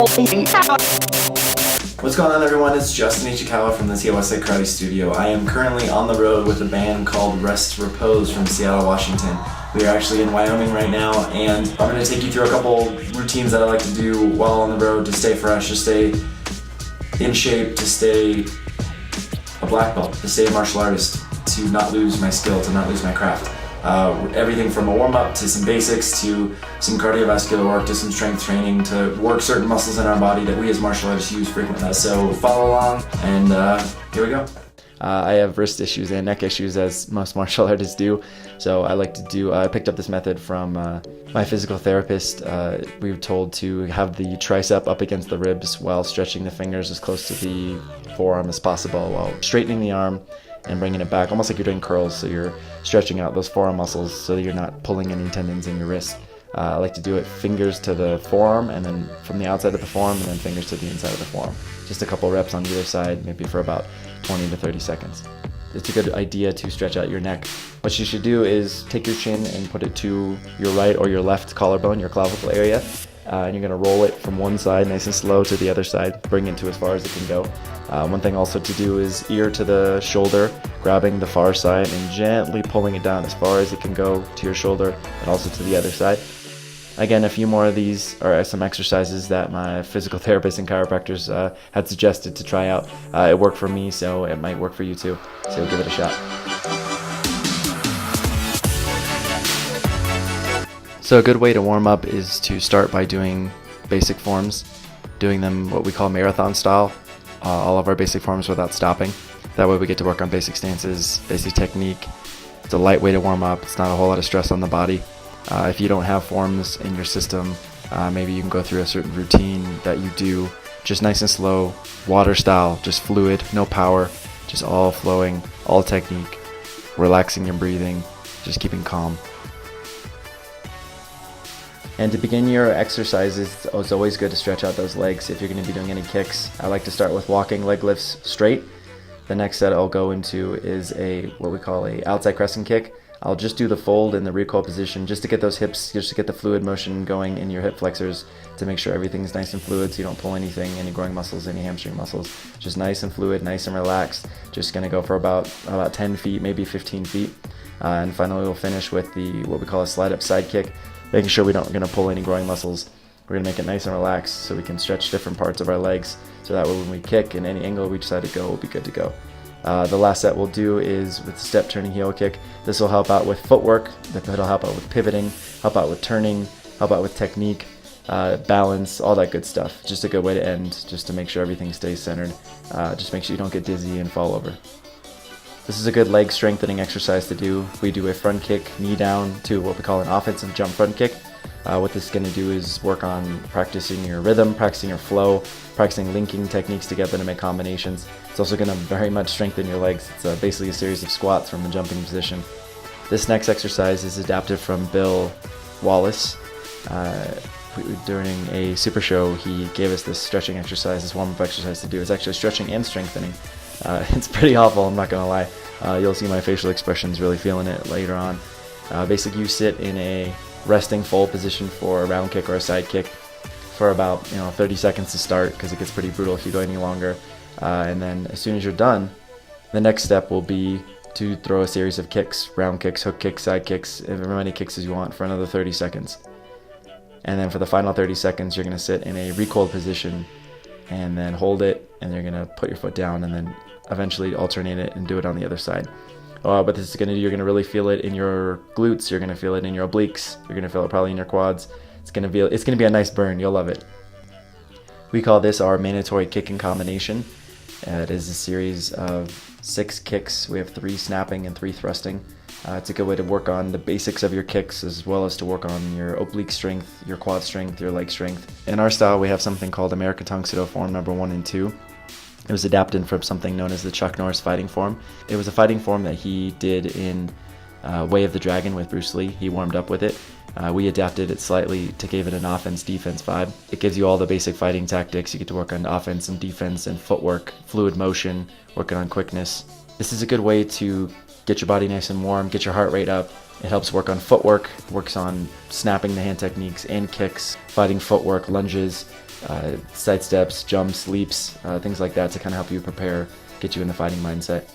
What's going on, everyone? It's Justin Ichikawa from the Seattle Westside Karate Studio. I am currently on the road with a band called Rest Repose from Seattle, Washington. We are actually in Wyoming right now, and I'm going to take you through a couple routines that I like to do while on the road to stay fresh, to stay in shape, to stay a black belt, to stay a martial artist, to not lose my skill, to not lose my craft. Everything from a warm-up to some basics to some cardiovascular work to some strength training to work certain muscles in our body that we as martial artists use frequently. So follow along, and here we go. I have wrist issues and neck issues, as most martial artists do. So I like to do, I picked up this method from my physical therapist. We were told to have the tricep up against the ribs while stretching the fingers as close to the forearm as possible while straightening the arm and bringing it back, almost like you're doing curls, so you're stretching out those forearm muscles so that you're not pulling any tendons in your wrist. I like to do it fingers to the forearm, and then from the outside of the forearm, and then fingers to the inside of the forearm. Just a couple reps on either side, maybe for about 20 to 30 seconds. It's a good idea to stretch out your neck. What you should do is take your chin and put it to your right or your left collarbone, your clavicle area, and you're going to roll it from one side nice and slow to the other side, bring it to as far as it can go. One thing also to do is ear to the shoulder, grabbing the far side and gently pulling it down as far as it can go to your shoulder and also to the other side. Again, a few more of these are some exercises that my physical therapists and chiropractors had suggested to try out. It worked for me, so it might work for you too. So give it a shot. So a good way to warm up is to start by doing basic forms, doing them what we call marathon style, all of our basic forms without stopping. That way we get to work on basic stances, basic technique. It's a light way to warm up. It's not a whole lot of stress on the body. If you don't have forms in your system, maybe you can go through a certain routine that you do, just nice and slow, water style, just fluid, no power, just all flowing, all technique, relaxing your breathing, just keeping calm. And to begin your exercises, it's always good to stretch out those legs if you're going to be doing any kicks. I like to start with walking leg lifts straight. The next set I'll go into is what we call a outside crescent kick. I'll just do the fold in the recoil position just to get those hips, just to get the fluid motion going in your hip flexors, to make sure everything's nice and fluid so you don't pull anything, any groin muscles, any hamstring muscles. Just nice and fluid, nice and relaxed. Just going to go for about 10 feet, maybe 15 feet. And finally we'll finish with what we call a slide up side kick, making sure we're not going to pull any groin muscles. We're going to make it nice and relaxed so we can stretch different parts of our legs, so that way when we kick in any angle we decide to go, we'll be good to go. The last set we'll do is with the step turning heel kick. This will help out with footwork, it'll help out with pivoting, help out with turning, help out with technique, balance, all that good stuff. Just a good way to end, just to make sure everything stays centered. Just make sure you don't get dizzy and fall over. This is a good leg strengthening exercise to do. We do a front kick, knee down, to what we call an offensive jump front kick. What this is going to do is work on practicing your rhythm, practicing your flow, practicing linking techniques together to make combinations. It's also going to very much strengthen your legs. It's basically a series of squats from a jumping position. This next exercise is adapted from Bill Wallace. During a super show, he gave us this stretching exercise, this warm-up exercise to do. It's actually stretching and strengthening. It's pretty awful, I'm not going to lie. You'll see my facial expressions really feeling it later on. Basically, you sit in a resting fold position for a round kick or a side kick for about 30 seconds to start, because it gets pretty brutal if you go any longer. And then as soon as you're done, the next step will be to throw a series of kicks, round kicks, hook kicks, side kicks, as many kicks as you want for another 30 seconds. And then for the final 30 seconds, you're going to sit in a recoil position and then hold it, and you're going to put your foot down and then eventually alternate it and do it on the other side. What this is going to do, you're going to really feel it in your glutes, you're going to feel it in your obliques, you're going to feel it probably in your quads. It's going to be a nice burn, you'll love it. We call this our mandatory kicking combination. It is a series of 6 kicks. We have 3 snapping and 3 thrusting. It's a good way to work on the basics of your kicks, as well as to work on your oblique strength, your quad strength, your leg strength. In our style, we have something called American Tongsudo form number 1 and 2. It was adapted from something known as the Chuck Norris fighting form. It was a fighting form that he did in Way of the Dragon with Bruce Lee. He warmed up with it. We adapted it slightly to give it an offense-defense vibe. It gives you all the basic fighting tactics. You get to work on offense and defense and footwork, fluid motion, working on quickness. This is a good way to get your body nice and warm, get your heart rate up. It helps work on footwork, works on snapping the hand techniques and kicks, fighting footwork, lunges, side steps, jumps, leaps, things like that to kind of help you prepare, get you in the fighting mindset.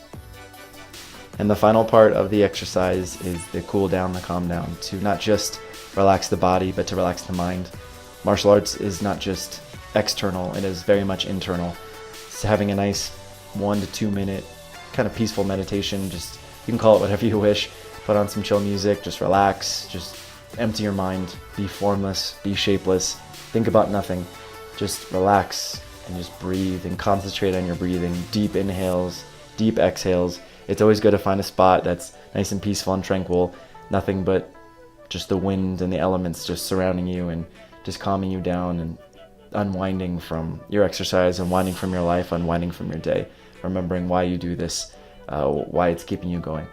And the final part of the exercise is the cool down, the calm down, to not just relax the body, but to relax the mind. Martial arts is not just external, it is very much internal. It's having a nice 1 to 2 minute kind of peaceful meditation, just, you can call it whatever you wish, put on some chill music, just relax, just empty your mind, be formless, be shapeless, think about nothing, just relax and just breathe and concentrate on your breathing, deep inhales, deep exhales. It's always good to find a spot that's nice and peaceful and tranquil, nothing but just the wind and the elements just surrounding you and just calming you down and unwinding from your exercise, unwinding from your life, unwinding from your day, remembering why you do this, why it's keeping you going.